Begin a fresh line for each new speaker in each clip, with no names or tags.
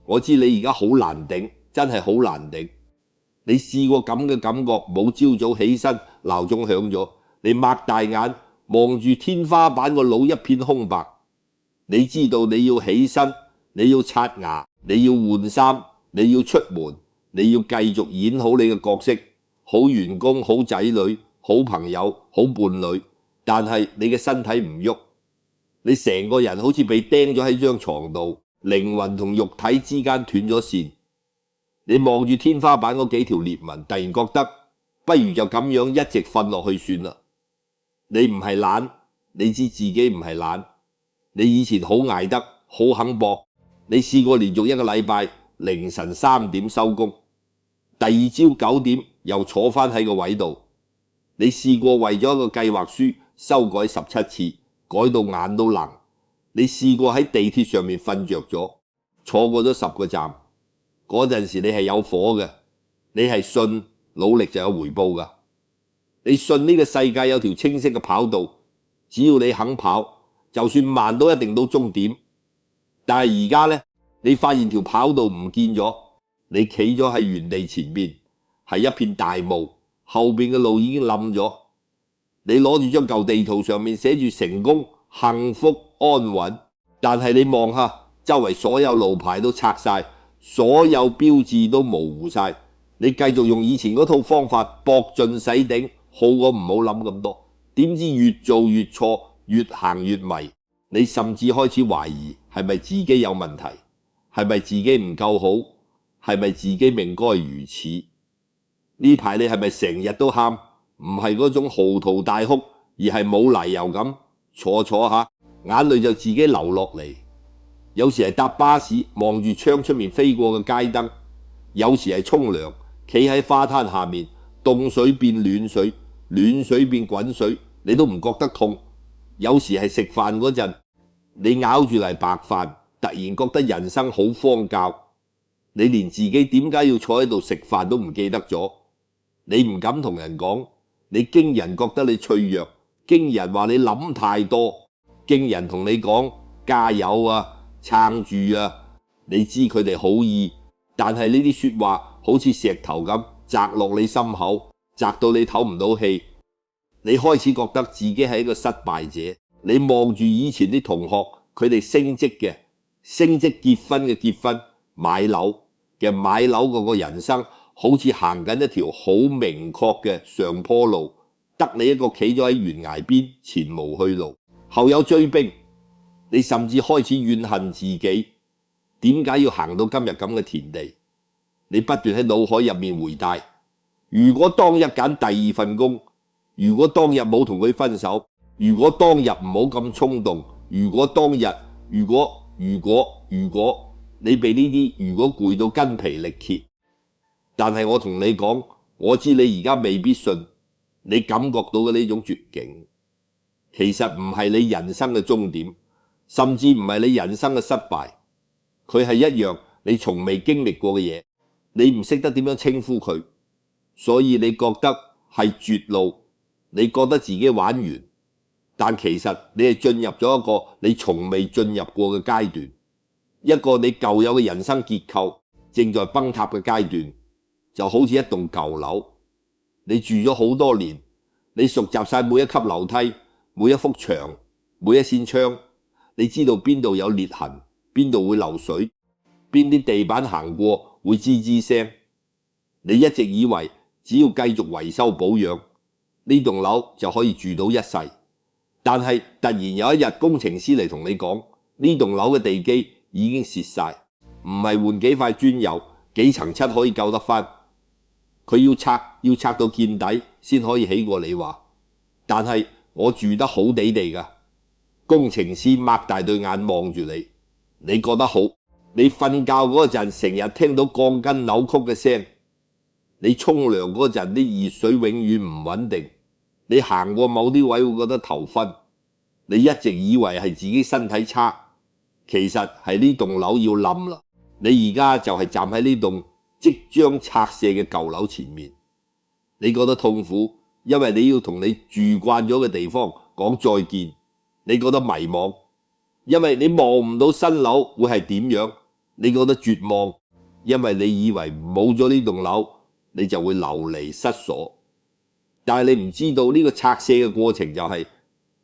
我知你而家好難頂，真係好難頂。你試過咁嘅感覺冇？朝早起身，鬧鐘響咗，你擘大眼望住天花板，個腦一片空白。你知道你要起身，你要刷牙，你要換衫，你要出門，你要繼續演好你嘅角色，好員工、好仔女、好朋友、好伴侶。但係你嘅身體唔喐，你成個人好似被釘咗喺張床度，靈魂同肉體之間斷咗線。你望住天花板嗰幾條裂紋，突然覺得不如就咁樣一直瞓落去算啦。你唔係懶，你知自己唔係懶。你以前好捱得，好肯搏。你試過連續一個禮拜凌晨3點收工，第二朝9點又坐返喺個位度。你試過為咗一個計劃書修改17次，改到眼都冷。你試過喺地鐵上面瞓着咗，錯過咗10個站。嗰陣時你係有火嘅，你係信努力就有回報㗎。你信呢個世界有條清晰嘅跑道，只要你肯跑，就算慢都一定到終點。但係而家呢，你發現條跑道唔見咗，你企咗喺原地前面，係一片大霧，後邊嘅路已經冧咗。你攞住張舊地圖，上面寫住成功、幸福、安穩，但係你望下周圍所有路牌都拆晒，所有標誌都模糊晒。你繼續用以前嗰套方法搏盡洗頂，好過唔好諗咁多。點知越做越錯，越行越迷。你甚至開始懷疑係咪自己有問題，係咪自己唔夠好，係咪自己命該如此？呢排你係咪成日都喊？唔係嗰種嚎啕大哭，而係冇理由咁坐下，眼淚就自己流落嚟。有時係搭巴士望住窗出面飛過嘅街燈，有時係沖涼，企喺花灘下面，凍水變暖水，暖水變滾水，你都唔覺得痛。有時係食飯嗰陣，你咬住嚟白飯，突然覺得人生好荒謬，你連自己點解要坐喺度食飯都唔記得咗。你唔敢同人講，你驚人覺得你脆弱，驚人話你諗太多，驚人同你講加油啊，撐住啊。你知佢哋好意，但係呢啲說話好似石頭咁砸落你心口，砸到你唞唔到氣。你開始覺得自己係一個失敗者。你望住以前啲同學，佢哋升職嘅升職，結婚嘅結婚，買樓嘅買樓，嗰個人生好似行緊一條好明確嘅上坡路，得你一個企咗喺懸崖邊，前無去路，後有追兵。你甚至開始怨恨自己，點解要行到今日咁嘅田地？你不斷喺腦海入面回帶，如果當日揀第二份工，如果當日冇同佢分手，如果當日唔好咁衝動，如果當日，如果你被呢啲如果攰到筋疲力竭。但係我同你講，我知你而家未必信，你感覺到嘅呢種絕境，其實唔係你人生嘅終點，甚至唔係你人生嘅失敗，佢係一樣你從未經歷過嘅嘢，你唔識得點樣稱呼佢，所以你覺得係絕路，你覺得自己玩完，但其實你係進入咗一個你從未進入過嘅階段，一個你舊有嘅人生結構正在崩塌嘅階段，就好似一棟舊樓，你住咗好多年，你熟習晒每一級樓梯，每一幅牆，每一扇窗，你知道邊度有裂痕，邊度會漏水，邊啲地板行過會吱吱聲。你一直以為只要繼續維修保養，呢棟樓就可以住到一世。但係突然有一日工程師嚟同你講，呢棟樓嘅地基已經蝕晒，唔係換幾塊磚油幾層漆可以救得翻，佢要拆到見底先可以起過你話。但係我住得好地地㗎。工程師擘大對眼望住你，你覺得好。你瞓覺嗰陣成日聽到鋼筋扭曲嘅聲，你沖涼嗰陣啲熱水永遠唔穩定，你行過某啲位會覺得頭昏，你一直以為係自己身體差，其實係呢棟樓要冧啦。你而家就係站喺呢棟即將拆卸嘅舊樓前面，你覺得痛苦，因為你要同你住慣咗嘅地方講再見。你覺得迷茫，因為你望唔到新樓會係點樣，你覺得絕望，因為你以為冇咗呢棟樓，你就會流離失所。但係你唔知道呢個拆卸嘅過程就係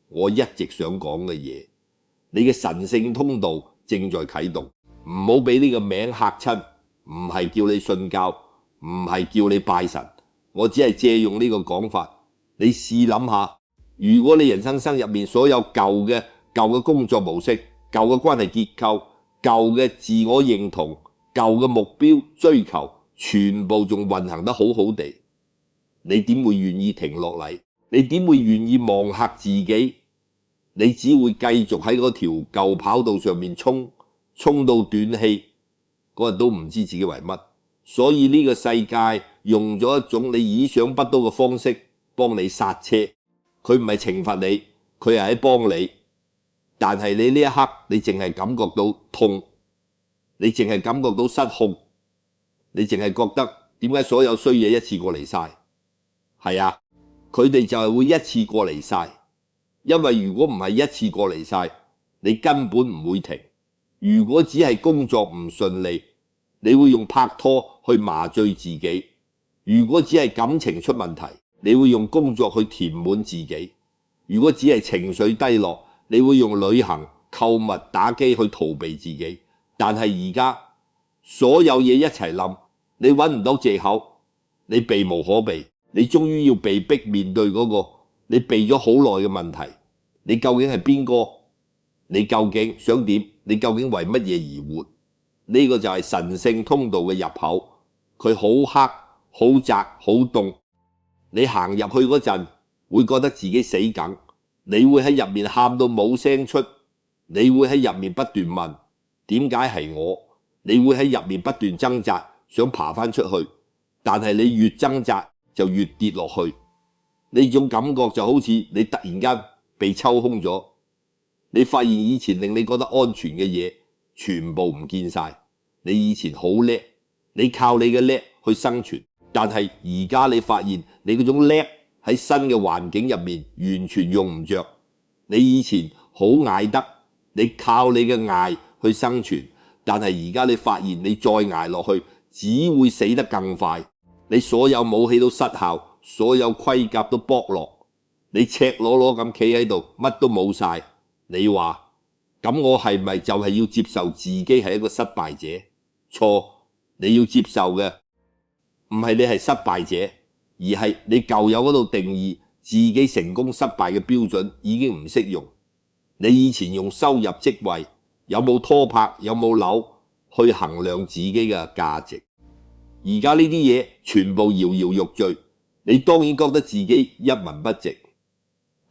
我一直想講嘅嘢，你嘅神聖通道正在啟動，唔好俾呢個名嚇親，唔係叫你信教，唔係叫你拜神，我只係借用呢個講法。你試諗下，如果你人生入面所有舊嘅工作模式、舊嘅關係結構、舊嘅自我認同、舊嘅目標追求，全部仲運行得好好地，你點會願意停落嚟？你點會願意望下自己？你只會繼續喺嗰條舊跑道上面衝到斷氣，嗰日都唔知自己為乜。所以呢個世界用咗一種你意想不到嘅方式幫你剎車，佢唔係懲罰你，佢係喺幫你。但係你呢一刻你淨係感覺到痛，你淨係感覺到失控，你淨係覺得點解所有衰嘢一次過嚟晒？係啊，佢哋就係會一次過嚟晒，因為如果唔係一次過嚟晒，你根本唔會停。如果只係工作唔順利，你會用拍拖去麻醉自己；如果只係感情出問題，你會用工作去填滿自己；如果只係情緒低落，你會用旅行、購物、打機去逃避自己。但係而家所有嘢一齊冧，你揾唔到藉口，你避無可避，你終於要被逼面對嗰個你避咗好耐嘅問題。你究竟係邊個？你究竟想點？你究竟為乜嘢而活？呢個就係神聖通道嘅入口，佢好黑、好窄、好凍。你行入去嗰陣，會覺得自己死梗，你會喺入面喊到冇聲出，你會喺入面不斷問點解係我？你會喺入面不斷掙扎，想爬翻出去，但係你越掙扎就越跌落去。呢種感覺就好似你突然間被抽空咗，你發現以前令你覺得安全嘅嘢全部唔見晒。你以前好叻，你靠你嘅叻去生存，但係而家你發現你嗰種叻喺新嘅環境入面完全用唔着。你以前好捱得，你靠你嘅捱去生存，但係而家你發現你再捱落去只會死得更快。你所有武器都失效，所有盔甲都剝落，你赤裸裸咁企喺度，乜都冇晒。你話咁我係咪就係要接受自己係一個失敗者？錯，你要接受嘅唔係你係失敗者，而係你舊有嗰度定義自己成功失敗嘅標準已經唔適用。你以前用收入、職位、有冇拖拍、有冇樓去衡量自己嘅價值，而家呢啲嘢全部搖搖欲墜，你當然覺得自己一文不值。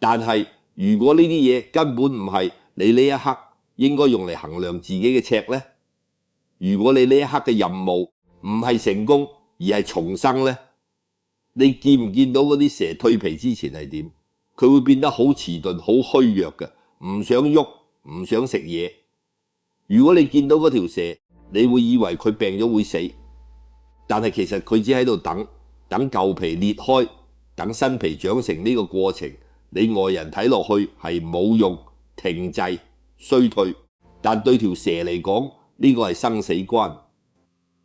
但係如果呢啲嘢根本唔係你呢一刻應該用嚟衡量自己嘅尺呢？如果你呢一刻嘅任務唔係成功而係重生呢？你見唔見到嗰啲蛇蛻皮之前係點？佢會變得好遲鈍、好虛弱嘅，唔想喐，唔想食嘢。如果你見到嗰條蛇，你會以為佢病咗會死，但係其實佢只喺度等舊皮裂開，等新皮長成呢個過程。你外人睇落去係冇用、停滯、衰退，但對條蛇嚟講，呢個係生死關。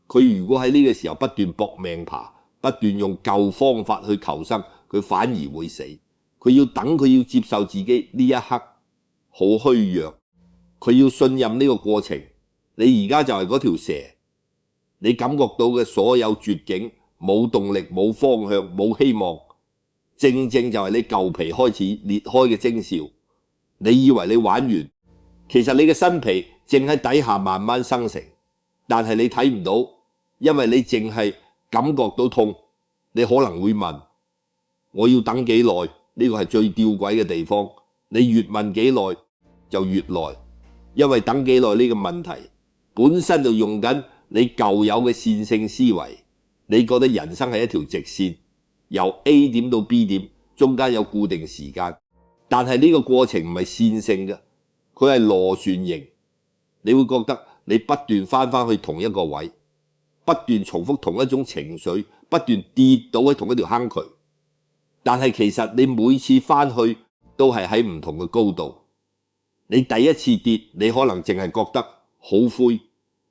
佢如果喺呢個時候不斷搏命爬，不斷用舊方法去求生，佢反而會死。佢要等，佢要接受自己呢一刻好虛弱，佢要信任呢個過程。你而家就係嗰條蛇，你感覺到嘅所有絕境、冇動力、冇方向、冇希望，正正就係你舊皮開始裂開嘅徵兆。你以為你玩完，其實你嘅新皮正喺底下慢慢生成，但係你睇唔到，因為你淨係感覺到痛。你可能會問，我要等幾耐？呢個係最吊詭嘅地方。你越問幾耐就越耐，因為等幾耐呢個問題本身就用緊你舊有嘅線性思維。你覺得人生係一條直線，由 A 點到 B 點，中間有固定時間，但係呢個過程唔係線性嘅，佢係螺旋形。你會覺得你不斷返去同一個位，不斷重複同一種情緒，不斷跌倒喺同一條坑渠。但係其實你每次返去都係喺唔同嘅高度。你第一次跌，你可能淨係覺得好灰，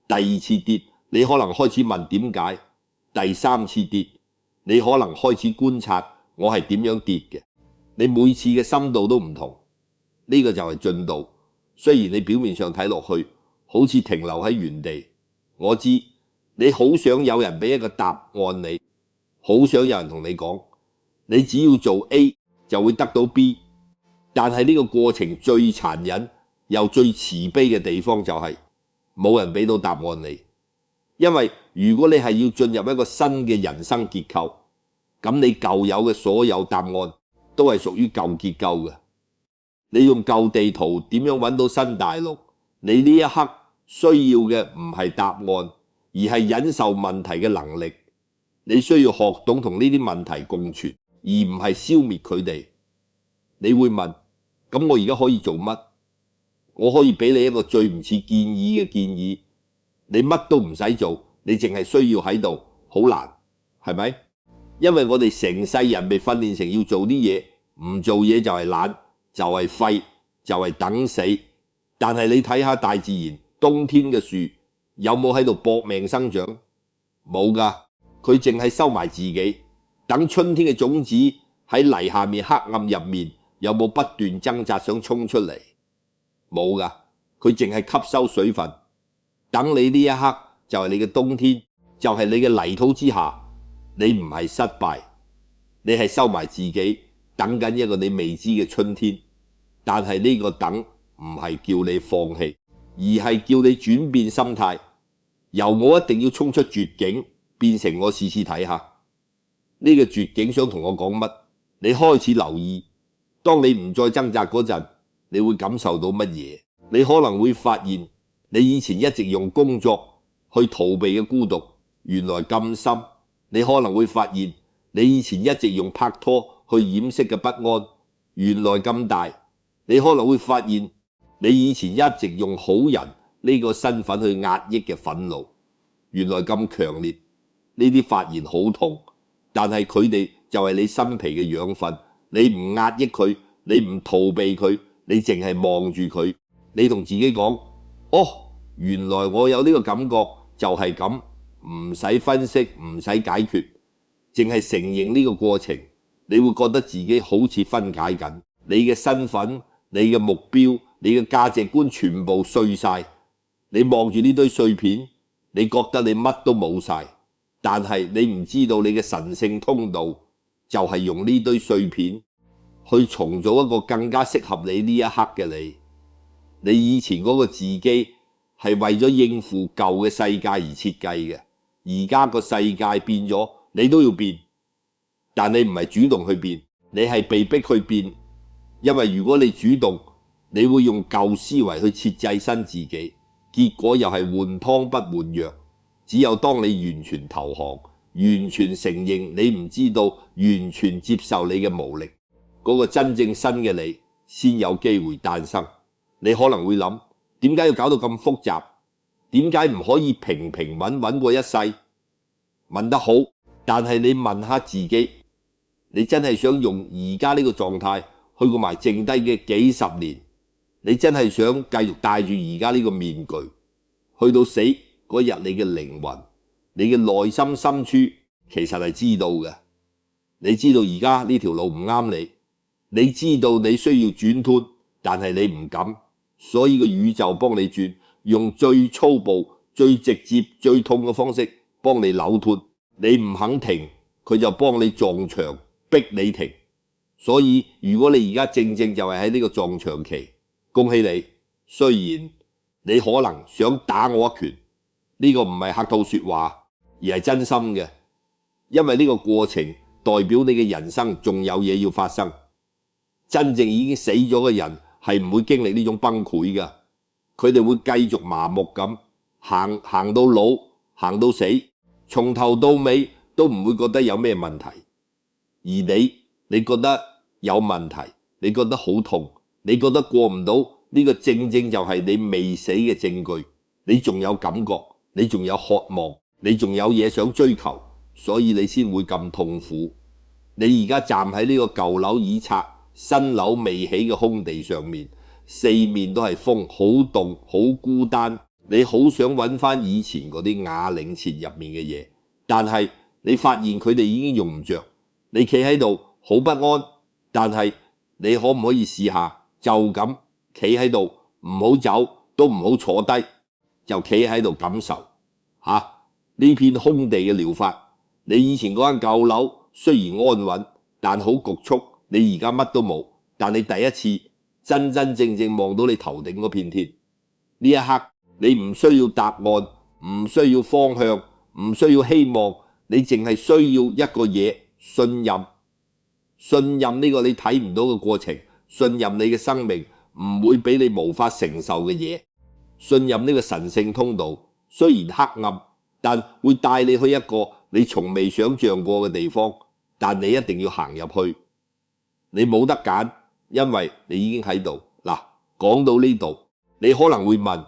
第二次跌，你可能開始問點解；第三次跌，你可能開始觀察我係點樣跌嘅。你每次嘅深度都唔同，呢個就係進度。雖然你表面上睇落去好似停留喺原地，我知你好想有人俾一個答案你，好想有人同你講，你只要做 A 就會得到 B。但係呢個過程最殘忍又最慈悲嘅地方就係冇人俾到答案你。因為如果你係要進入一個新嘅人生結構，咁你舊有嘅所有答案都係屬於舊結構嘅。你用舊地圖點樣揾到新大陸？你呢一刻需要嘅唔係答案，而係忍受問題嘅能力。你需要學懂同呢啲問題共存，而唔係消滅佢哋。你會問，咁我而家可以做乜？我可以俾你一個最唔似建議嘅建議，你乜都唔使做，你淨係需要喺度，好難，係咪？因為我哋成世人被訓練成要做啲嘢，唔做嘢就係懶，就係廢，就係等死。但係你睇下大自然，冬天嘅樹有冇喺度搏命生長？冇㗎，佢淨係收埋自己，等春天嘅種子喺泥下面黑暗入面，有冇不斷掙扎想衝出嚟？冇㗎，佢淨係吸收水分。等你呢一刻就係你嘅冬天，就係你嘅泥土之下，你唔係失敗，你係收埋自己，等緊一個你未知嘅春天。但係呢個等唔係叫你放棄，而係叫你轉變心態，由我一定要衝出絕境，變成我試試睇下呢個絕境想同我講乜。你開始留意，當你唔再掙扎嗰陣，你會感受到乜嘢？你可能會發現你以前一直用工作去逃避嘅孤獨原來咁深。你可能會發現你以前一直用拍拖去掩飾嘅不安原來咁大。你可能會發現你以前一直用好人呢個身份去壓抑嘅憤怒原來咁強烈。呢啲發現好痛，但係佢哋就係你新皮嘅養分。你唔壓抑佢，你唔逃避佢，你淨係望住佢，你同自己講，哦，原來我有呢個感覺就係咁，唔使分析，唔使解決，淨係承認呢個過程，你會覺得自己好似分解緊。你嘅身份、你嘅目標、你嘅價值觀全部碎晒。你望住呢堆碎片，你覺得你乜都冇晒，但係你唔知道你嘅神聖通道就係用呢堆碎片去重組一個更加適合你呢一刻嘅你。你以前嗰個自己係為咗應付舊嘅世界而設計嘅，而家個世界變咗，你都要變，但你唔係主動去變，你係被逼去變。因為如果你主動，你會用舊思維去設計新自己，結果又係換湯不換藥。只有當你完全投降，完全承認你唔知道，完全接受你嘅無力，嗰個真正新嘅你先有機會誕生。你可能會諗，點解要搞到咁複雜？點解唔可以平平穩穩過一世？問得好，但係你問下自己，你真係想用而家呢個狀態去過埋剩低嘅幾十年？你真係想繼續戴住而家呢個面具去到死嗰日？你嘅靈魂，你嘅內心深處其實係知道嘅。你知道而家呢條路唔啱你，你知道你需要轉脫，但係你唔敢，所以個宇宙幫你轉，用最粗暴、最直接、最痛嘅方式幫你扭脫。你唔肯停，佢就幫你撞牆，逼你停。所以如果你而家正正就係喺呢個撞牆期，恭喜你。雖然你可能想打我一拳，呢個唔係客套說話，而係真心嘅。因為呢個過程代表你嘅人生仲有嘢要發生。真正已經死咗嘅人係唔會經歷呢種崩潰㗎，佢哋會繼續麻木咁行到老，行到死，從頭到尾都唔會覺得有咩問題。而你覺得有問題，你覺得好痛，你覺得過唔到，呢個正正就係你未死嘅證據。你仲有感覺，你仲有渴望，你仲有嘢想追求，所以你先會咁痛苦。你而家站喺呢個舊樓已拆、新樓未起嘅空地上面，四面都係風，好凍，好孤單。你好想揾翻以前嗰啲啞鈴前入面嘅嘢，但係你發現佢哋已經用唔着，你企喺度好不安。但係你可唔可以試下就咁企喺度，唔好走，都唔好坐低，就企喺度感受下呢片空地嘅療法。你以前嗰間舊樓雖然安穩，但好局促，你而家乜都冇，但你第一次真真正正望到你頭頂嗰片天，呢一刻你唔需要答案，唔需要方向，唔需要希望，你淨係需要一個嘢，信任。信任呢個你睇唔到嘅過程，信任你嘅生命唔會俾你無法承受嘅嘢，信任呢個神聖通道，雖然黑暗，但會帶你去一個你從未想象過嘅地方，但你一定要行入去，你冇得揀，因為你已經喺度。嗱，講到呢度，你可能會問，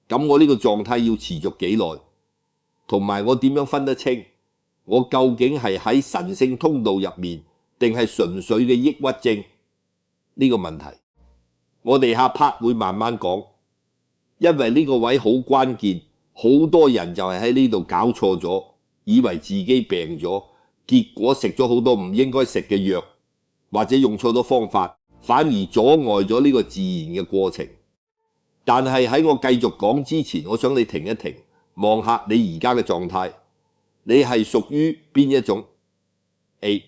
咁我呢個狀態要持續幾耐？同埋我點樣分得清我究竟係喺神聖通道入面，定係純粹嘅抑鬱症？呢個問題我哋下 part 會慢慢講，因為呢個位好關鍵，好多人就係喺呢度搞錯咗，以為自己病咗，結果食咗好多唔應該食嘅藥，或者用錯咗方法，反而阻礙咗呢個自然嘅過程。但係喺我繼續講之前，我想你停一停，望下你而家嘅狀態，你係屬於邊一種？ A，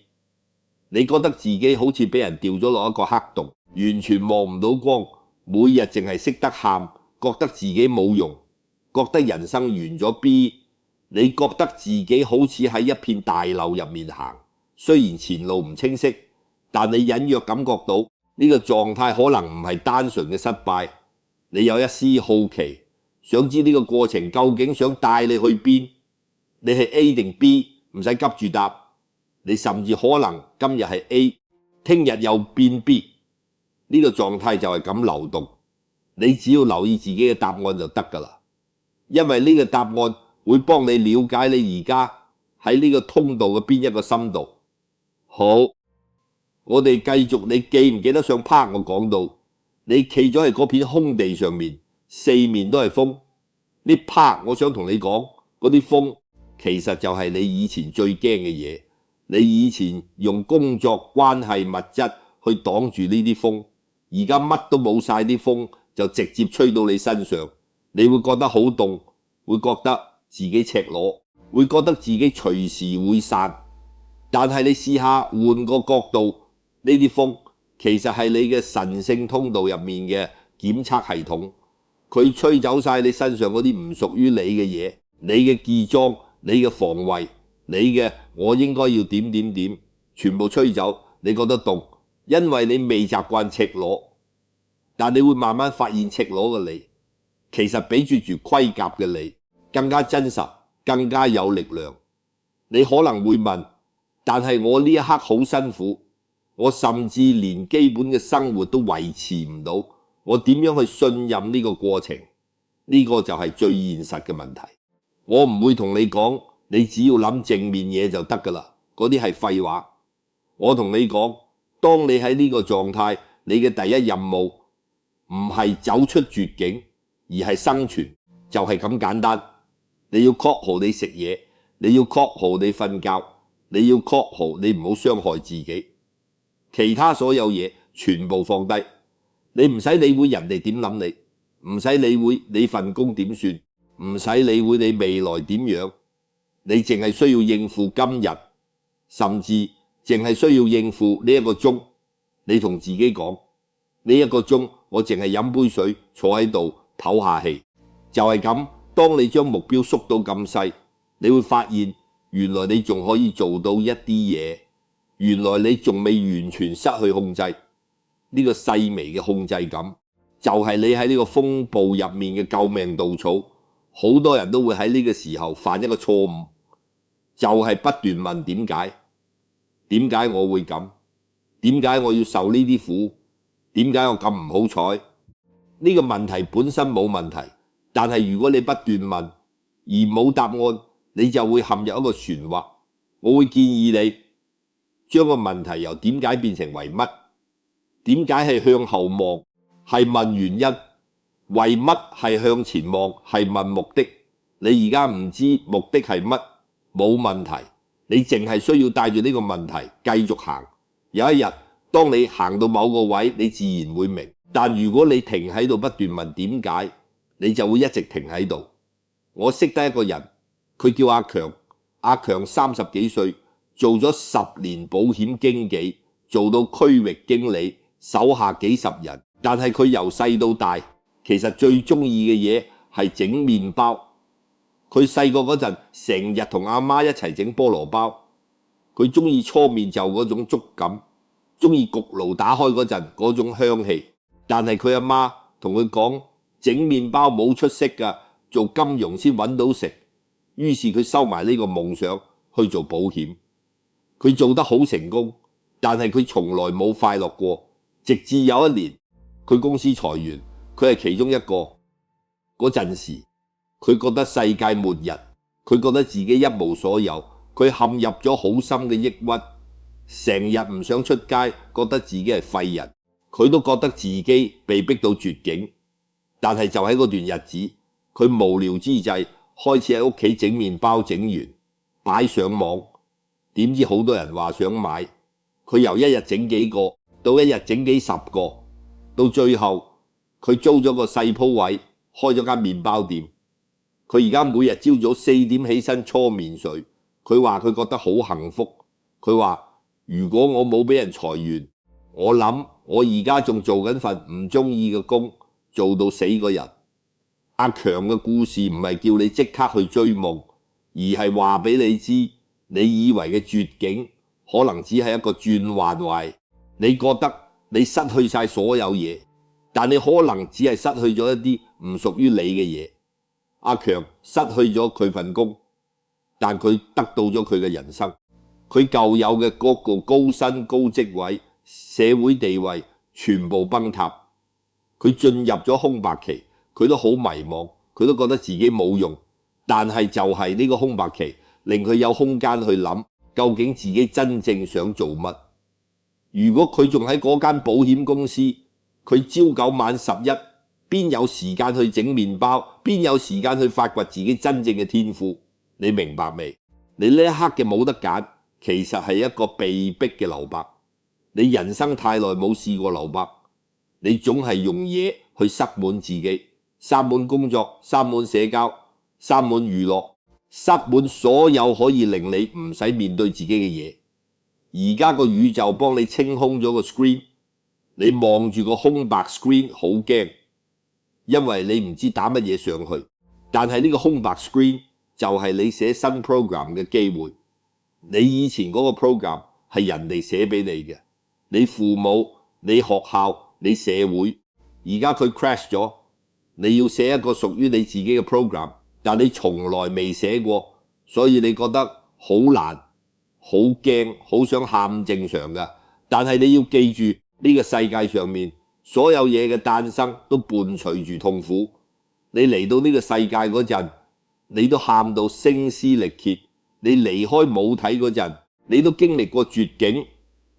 你覺得自己好似俾人掉咗落一個黑洞，完全望唔到光，每日淨係識得喊，覺得自己冇用，覺得人生完咗。 B， 你覺得自己好似喺一片大漏入面行，雖然前路唔清晰，但你隱約感覺到呢個狀態可能唔係單純嘅失敗，你有一絲好奇，想知呢個過程究竟想帶你去邊？你係 A 定 B？ 唔使急住答，你甚至可能今日係 A， 聽日又變 B。 呢個狀態就係咁流動，你只要留意自己嘅答案就得㗎啦，因為呢個答案會幫你了解你而家喺呢個通道嘅邊一個深度。好，我哋繼續。你記唔記得上 part 我講到你企咗喺嗰片空地上面，四面都係風。呢 part 我想同你講，嗰啲風其實就係你以前最驚嘅嘢，你以前用工作關係物質去擋住呢啲風，而家乜都冇晒，啲風就直接吹到你身上，你會覺得好凍，會覺得自己赤裸，會覺得自己隨時會散。但係你試下換個角度，呢啲風其實係你嘅神聖通道入面嘅檢測系統，佢吹走晒你身上嗰啲唔屬於你嘅嘢，你嘅偽裝，你嘅防衛，你嘅我應該要點點點，全部吹走。你覺得凍，因為你未習慣赤裸，但你會慢慢發現赤裸嘅你其實比住盔甲嘅你更加真實，更加有力量。你可能會問，但係我呢一刻好辛苦，我甚至連基本嘅生活都維持唔到，我點樣去信任呢個過程？呢個就係最現實嘅問題。我唔會同你講，你只要諗正面嘢就得㗎啦，嗰啲係廢話。我同你講，當你喺呢個狀態，你嘅第一任務唔係走出絕境，而係生存，就係咁簡單。你要確保你食嘢，你要確保你瞓覺，你要確保你唔好傷害自己，其他所有嘢全部放低。你唔使理會人哋點諗你，唔使理會你份工點算，唔使理會你未來點樣，你淨係需要應付今日，甚至淨係需要應付呢一個鐘。你同自己講，呢一個鐘我淨係飲杯水，坐喺度唞下氣，就係咁。當你將目標縮到咁細，你會發現原來你仲可以做到一啲嘢，原來你仲未完全失去控制。呢個細微嘅控制感就係你喺呢個風暴入面嘅救命稻草。好多人都會喺呢個時候犯一個錯誤，就係不斷問點解？點解我會咁？點解我要受呢啲苦？點解我咁唔好彩？呢個問題本身冇問題，但係如果你不斷問而冇答案，你就會陷入一個旋惑。我會建議你將個問題由點解變成為乜？點解係向後望，係問原因。為乜係向前望，係問目的。你而家唔知目的係乜，冇問題，你淨係需要帶住呢個問題繼續行。有一日，當你行到某個位，你自然會明。但如果你停喺度不斷問點解，你就會一直停喺度。我識得一個人，佢叫阿強。阿強30幾歲，做咗10年保險經紀，做到區域經理，手下幾十人。但係佢由細到大，其實最中意嘅嘢係整麵包。佢細個嗰陣，成日同阿媽一齊整菠蘿包。佢中意搓麵就嗰種觸感，中意焗爐打開嗰陣嗰種香氣。但係佢阿媽同佢講，整麵包冇出息㗎，做金融先揾到食。於是佢收埋呢個夢想去做保險。佢做得好成功，但係佢從來冇快樂過。直至有一年，佢公司裁員，佢係其中一個。嗰陣時，佢覺得世界末日，佢覺得自己一無所有，佢陷入咗好深嘅抑鬱，成日唔想出街，覺得自己係廢人。佢都覺得自己被逼到絕境。但係就喺嗰段日子，佢無聊之際，開始喺屋企整麵包，整完擺上網，點知好多人話想買。佢由一日整幾個到一日整幾10個，到最後佢租咗個細鋪位，開咗間麵包店。佢而家每日朝早4點起身搓麵水。佢話佢覺得好幸福。佢話如果我冇俾人裁員，我諗我而家仲做緊份唔中意嘅工，做到死個人。阿強嘅故事唔係叫你即刻去追夢，而係話俾你知，你以為嘅絕境可能只係一個轉幻位。你覺得你失去晒所有嘢，但你可能只係失去咗一啲唔屬於你嘅嘢。阿強失去咗佢份工，但佢得到咗佢嘅人生。佢舊有嘅嗰個高薪高職位、社會地位全部崩塌。佢進入咗空白期，佢都好迷茫，佢都覺得自己冇用。但係就係呢個空白期，令佢有空間去諗究竟自己真正想做乜。如果佢仲喺嗰間保險公司，佢朝9晚11，邊有時間去整麵包？邊有時間去發掘自己真正嘅天賦？你明白未？你呢一刻嘅冇得揀，其實係一個被逼嘅留白。你人生太耐冇試過留白，你總係用嘢去塞滿自己，塞滿工作，塞滿社交，塞滿娛樂，塞滿所有可以令你唔使面對自己嘅嘢。而家個宇宙幫你清空咗個 screen， 你望住個空白 screen 好驚，因為你唔知打乜嘢上去。但係呢個空白 screen 就係你寫新 program 嘅機會。你以前嗰個 program 係人哋寫俾你嘅，你父母、你學校、你社會。而家佢 crash 咗，你要寫一個屬於你自己嘅 program， 但你從來未寫過，所以你覺得好難、好驚、好想喊，正常㗎。但係你要記住，呢個世界上面所有嘢嘅誕生都伴隨住痛苦。你嚟到呢個世界嗰陣，你都喊到聲嘶力竭。你離開母體嗰陣，你都經歷過絕境。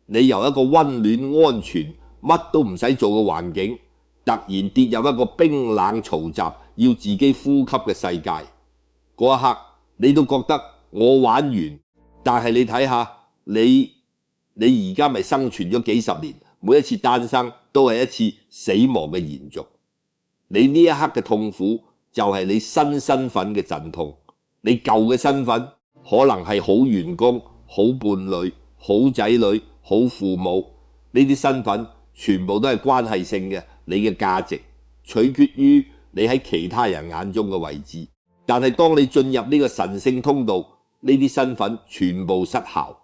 你由一個溫暖安全乜都唔使做嘅環境，突然跌入一個冰冷嘈雜要自己呼吸嘅世界。嗰一刻你都覺得我玩完。但係你睇下，你而家咪生存咗幾十年，每一次誕生都係一次死亡嘅延續。你呢一刻嘅痛苦就係你新身份嘅陣痛。你舊嘅身份可能係好員工、好伴侶、好仔女、好父母，呢啲身份全部都係關係性嘅。你嘅價值取決於你喺其他人眼中嘅位置。但係當你進入呢個神聖通道，呢啲身份全部失效。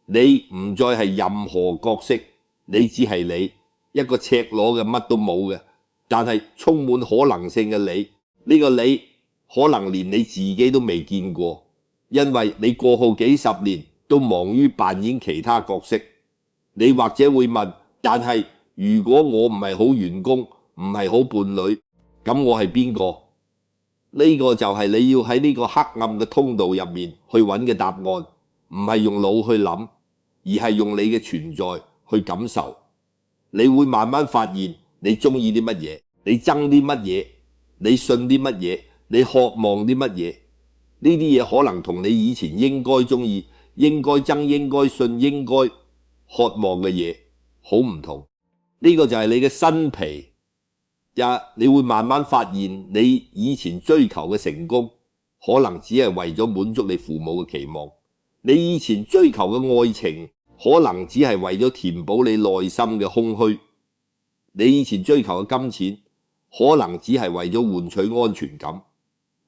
你唔再係任何角色，你只係你，一個赤裸嘅乜都冇嘅，但係充滿可能性嘅你。呢個你可能連你自己都未見過，因為你過去幾十年都忙於扮演其他角色。你或者會問，但係如果我唔係好員工，唔係好伴侶，咁我係邊個？呢個就係你要喺呢個黑暗嘅通道入面去揾嘅答案，唔係用腦去諗，而係用你嘅存在去感受。你會慢慢發現你中意啲乜嘢，你憎啲乜嘢，你信啲乜嘢，你渴望啲乜嘢，呢啲嘢可能同你以前應該鍾意、應該憎、應該信、應該渴望嘅嘢好唔同。呢個就係你嘅新皮，你會慢慢發現你以前追求嘅成功，可能只係為咗滿足你父母嘅期望；你以前追求嘅愛情，可能只係為咗填補你內心嘅空虛；你以前追求嘅金錢，可能只係為咗換取安全感。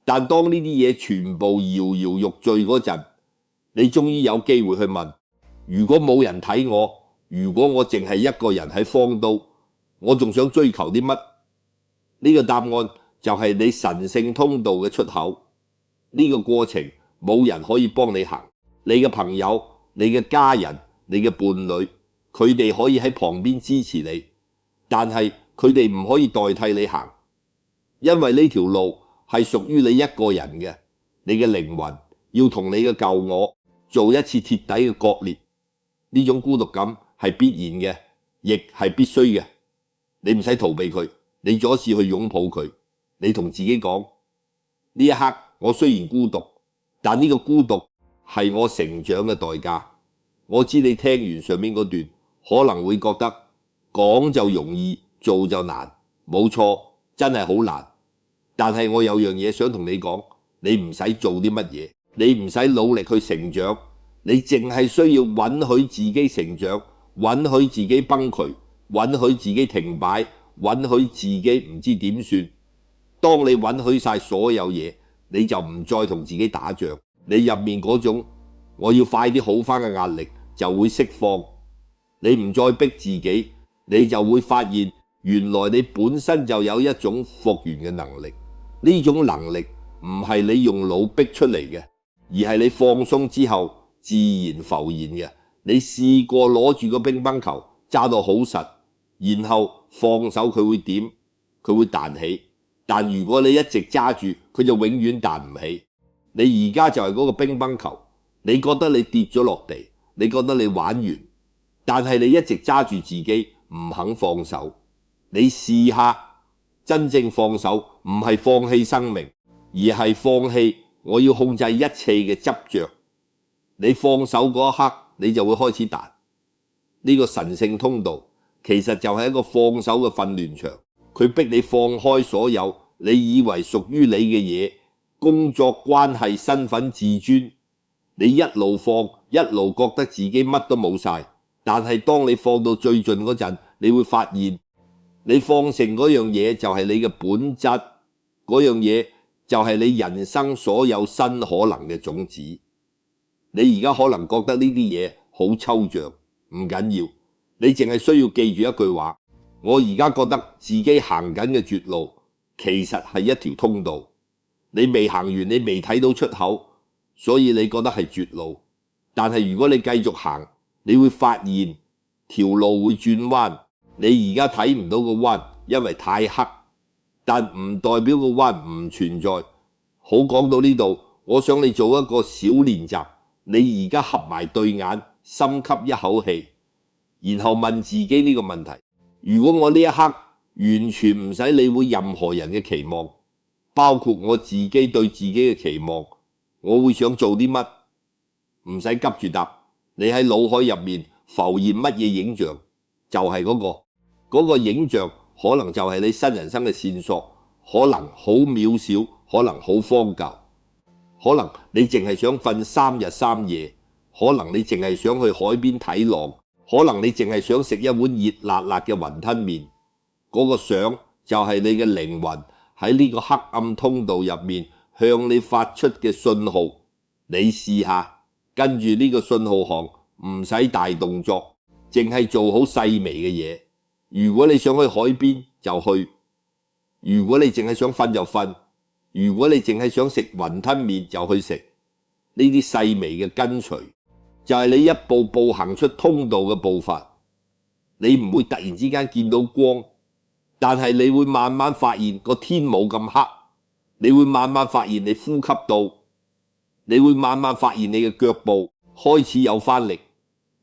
但當呢啲嘢全部搖搖欲墜嗰陣，你終於有機會去問：如果冇人睇我，如果我淨係一個人喺荒島，我仲想追求啲乜？呢個答案就係你神聖通道嘅出口。呢個過程冇人可以幫你行，你嘅朋友、你嘅家人、你嘅伴侶，佢哋可以喺旁邊支持你，但係佢哋唔可以代替你行，因為呢條路係屬於你一個人嘅。你嘅靈魂要同你嘅舊我做一次徹底嘅割裂，呢種孤獨感係必然嘅，亦係必須嘅。你唔使逃避佢，你左試去擁抱佢。你同自己講：呢一刻我雖然孤獨，但呢個孤獨係我成長嘅代價。我知你聽完上面嗰段可能會覺得講就容易，做就難。冇錯，真係好難。但係我有樣嘢想同你講，你唔使做啲乜嘢，你唔使努力去成長，你淨係需要允許自己成長，允許自己崩潰，允許自己停擺，允許自己唔知點算。當你允許晒所有嘢，你就唔再同自己打仗，你入面嗰種我要快啲好返嘅壓力就會釋放。你唔再逼自己，你就會發現原來你本身就有一種復原嘅能力。呢種能力唔係你用腦逼出嚟嘅，而係你放鬆之後自然浮現嘅。你試過攞住個乒乓球揸到好實，然後放手佢會點？佢會彈起。但如果你一直揸住，佢就永遠彈唔起。你而家就係嗰個乒乓球，你覺得你跌咗落地，你覺得你玩完，但係你一直揸住自己唔肯放手。你試下真正放手，唔係放棄生命，而係放棄我要控制一切嘅執着。你放手嗰一刻，你就會開始彈。呢個神聖通道其實就係一個放手嘅訓練場。佢逼你放開所有你以為屬於你嘅嘢，工作、關係、身份、自尊，你一路放，一路覺得自己乜都冇晒。但係當你放到最盡嗰陣，你會發現你放成嗰樣嘢就係你嘅本質，嗰樣嘢就係你人生所有新可能嘅種子。你而家可能覺得呢啲嘢好抽象，唔緊要，你淨係需要記住一句話：我而家覺得自己行緊嘅絕路，其實係一條通道。你未行完，你未睇到出口，所以你覺得係絕路。但係如果你繼續行，你會發現條路會轉彎。你而家睇唔到個彎，因為太黑，但唔代表個彎唔存在。好，講到呢度，我想你做一個小練習。你而家合埋對眼，深吸一口氣，然後問自己呢個問題：如果我呢一刻完全唔使理會任何人嘅期望，包括我自己對自己嘅期望，我會想做啲乜？唔使急住答，你喺腦海入面浮現乜嘢影像，就係嗰個影像，可能就係你新人生嘅線索，可能好渺小，可能好荒舊，可能你淨係想瞓3日3夜，可能你淨係想去海邊睇浪，可能你淨係想食一碗熱辣辣嘅雲吞麵。嗰個想就係你嘅靈魂喺呢個黑暗通道入面向你發出嘅信號。你試下跟住呢個信號行，唔使大動作，淨係做好細微嘅嘢。如果你想去海邊就去，如果你淨係想瞓就瞓，如果你淨係想食雲吞麵就去食。呢啲細微嘅跟隨就係你一步步行出通道嘅步伐。你唔會突然之間見到光，但係你會慢慢發現個天冇咁黑，你會慢慢發現你呼吸到，你會慢慢發現你嘅腳步開始有翻力。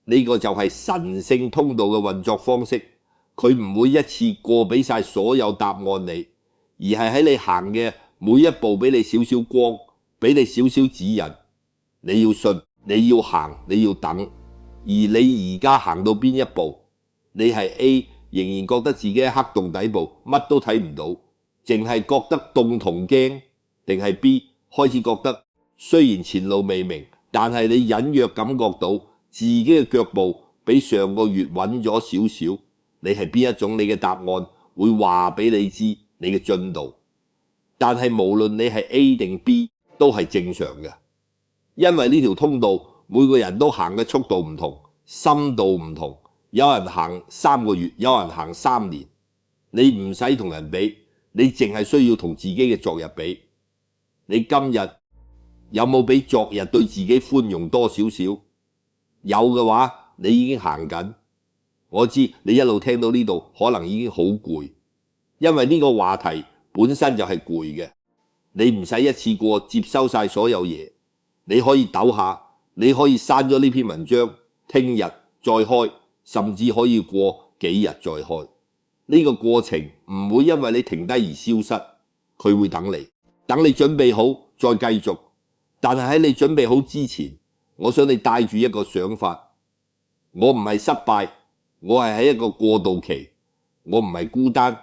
呢個就係神聖通道嘅運作方式。佢唔會一次過俾晒所有答案你，而係喺你行嘅每一步俾你少少光，俾你少少指引。你要信，你要行，你要等。而你而家行到邊一步？你係 A， 仍然覺得自己喺黑洞底部，乜都睇唔到，淨係覺得凍同驚，定係 B 開始覺得雖然前路未明，但係你隱約感覺到自己嘅腳步比上個月穩咗少少。你係邊一種？你嘅答案會話俾你知你嘅進度。但係無論你係 A 定 B 都係正常嘅，因為呢條通道每個人都行嘅速度唔同，深度唔同，有人行3個月，有人行3年。你唔使同人比，你淨係需要同自己嘅昨日比。你今日有冇比昨日對自己寬容多少少？有嘅話，你已經行緊。我知你一路聽到呢度可能已經好攰，因為呢個話題本身就係攰嘅。你唔使一次過接收晒所有嘢，你可以抖下，你可以刪咗呢篇文章，聽日再開，甚至可以過幾日再開。呢個過程唔會因為你停低而消失，佢會等你，等你準備好再繼續。但係喺你準備好之前，我想你帶住一個想法，我唔係失敗，我係喺一個過渡期，我唔係孤單，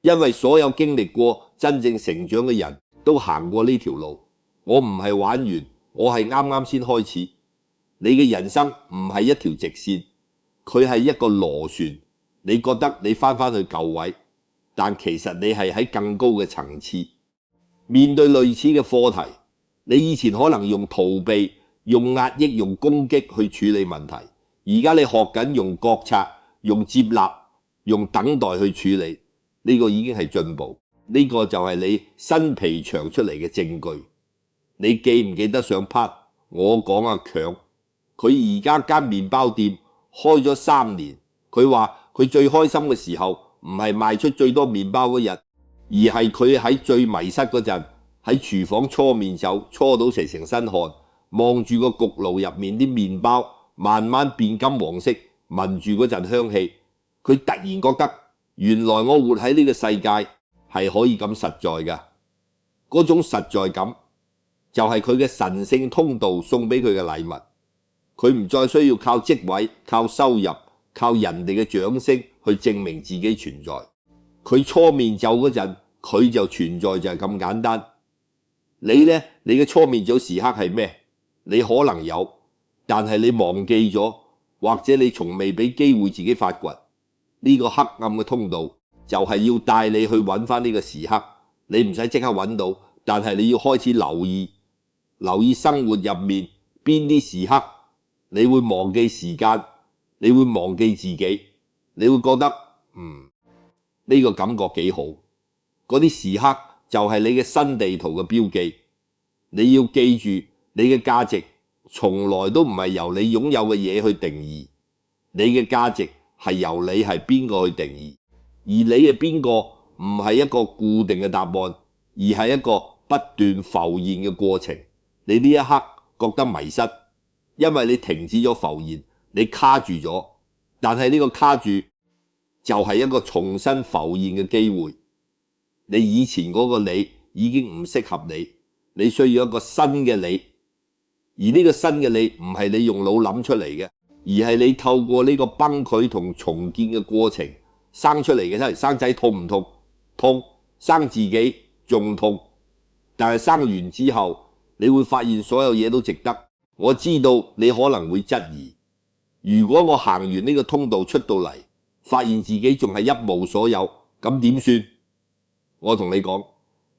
因為所有經歷過真正成長嘅人都行過呢條路。我唔係玩完，我係啱啱先開始。你嘅人生唔係一條直線，佢係一個螺旋。你覺得你返去舊位，但其實你係喺更高嘅層次。面對類似嘅課題，你以前可能用逃避、用壓抑、用攻擊去處理問題，而家你學緊用覺察、用接納、用等待去處理。呢個已經係進步，呢個就係你新皮長出嚟嘅證據。你記唔記得上 part 我講阿強，佢而家間麵包店開咗3年，佢話佢最開心嘅時候唔係賣出最多麵包嗰日，而係佢喺最迷失嗰陣，喺廚房搓麵酒，搓到成身汗，望住個焗爐入面啲麵包慢慢變金黃色，聞住嗰陣香氣，佢突然覺得原來我活喺呢個世界係可以咁實在㗎。嗰種實在感就係佢嘅神聖通道送俾佢嘅禮物。佢唔再需要靠職位、靠收入、靠人哋嘅掌聲去證明自己存在。佢搓麵酒嗰陣，佢就存在，就係咁簡單。你呢？你嘅搓麵酒時刻係咩？你可能有，但係你忘記咗，或者你從未俾機會自己發掘。呢個黑暗嘅通道就係要帶你去揾翻呢個時刻。你唔使即刻揾到，但係你要開始留意生活入面邊啲時刻你會忘記時間，你會忘記自己，你會覺得呢個感覺幾好。嗰啲時刻就係你嘅新地圖嘅標記。你要記住，你嘅價值從來都唔係由你擁有嘅嘢去定義，你嘅價值係由你係邊個去定義。而你係邊個唔係一個固定嘅答案，而係一個不斷浮現嘅過程。你呢一刻覺得迷失，因為你停止咗浮現，你卡住咗。但係呢個卡住就係一個重新浮現嘅機會。你以前嗰個你已經唔適合你，你需要一個新嘅你。而呢個新嘅你唔係你用腦諗出嚟嘅，而係你透過呢個崩潰同重建嘅過程生出嚟嘅。生仔痛唔痛？痛。生自己仲痛。但係生完之後，你會發現所有嘢都值得。我知道你可能會質疑，如果我行完呢個通道出到嚟，發現自己仲係一無所有，咁點算？我同你講，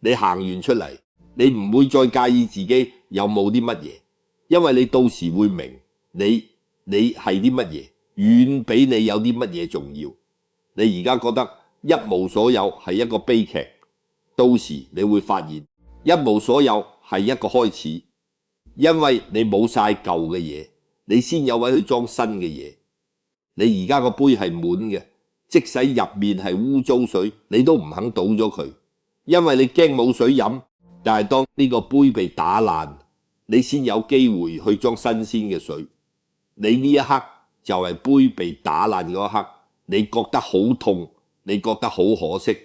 你行完出嚟，你唔會再介意自己有冇啲乜嘢，因為你到時會明你係啲乜嘢，遠比你有啲乜嘢重要。你而家覺得一無所有係一個悲劇，到時你會發現一無所有係一個開始，因為你冇晒舊嘅嘢，你先有位去裝新嘅嘢。你而家個杯係滿嘅，即使入面係污糟水，你都唔肯倒咗佢，因為你驚冇水飲。但係當呢個杯被打爛，你先有機會去裝新鮮嘅水。你呢一刻就係杯被打爛嗰一刻，你覺得好痛，你覺得好可惜，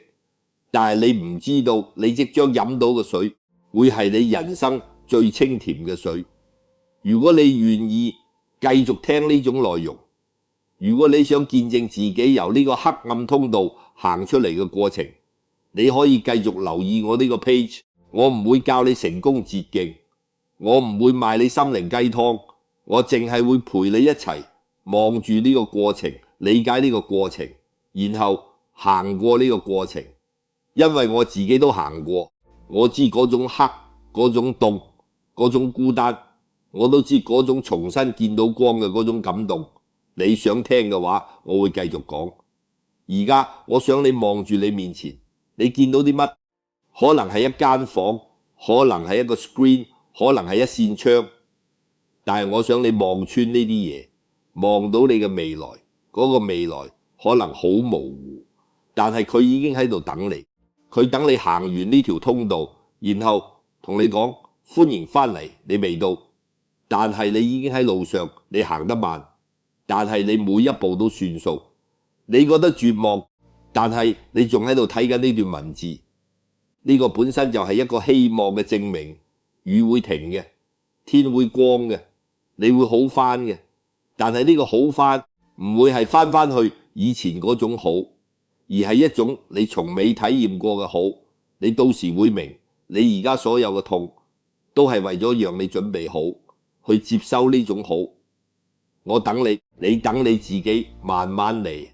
但係你唔知道你即將飲到嘅水會係你人生最清甜嘅水。如果你願意繼續聽呢種內容，如果你想見證自己由呢個黑暗通道行出嚟嘅過程，你可以繼續留意我呢個 page。我唔會教你成功捷徑，我唔會賣你心靈雞湯，我淨係會陪你一齊望住呢個過程，理解呢個過程，然後行過呢個過程。因為我自己都行過，我知嗰種黑，嗰種凍，嗰種孤單，我都知嗰種重新見到光嘅嗰種感動。你想聽嘅話，我會繼續講。而家我想你望住你面前，你見到啲乜？可能係一間房，可能係一個 screen， 可能係一扇窗。但係我想你望穿呢啲嘢，望到你嘅未來。嗰個未來可能好模糊，但係佢已經喺度等你。佢等你行完呢條通道，然後同你講歡迎返嚟，你未到，但係你已經喺路上，你行得慢，但係你每一步都算數。你覺得絕望，但係你仲喺度睇緊呢段文字，呢個本身就係一個希望嘅證明。雨會停嘅，天會光嘅，你會好返嘅。但係呢個好返唔會係返去以前嗰種好，而係一種你從未體驗過嘅好。你到時會明，你而家所有嘅痛都係為咗讓你準備好去接收呢種好。我等你，你等你自己慢慢嚟。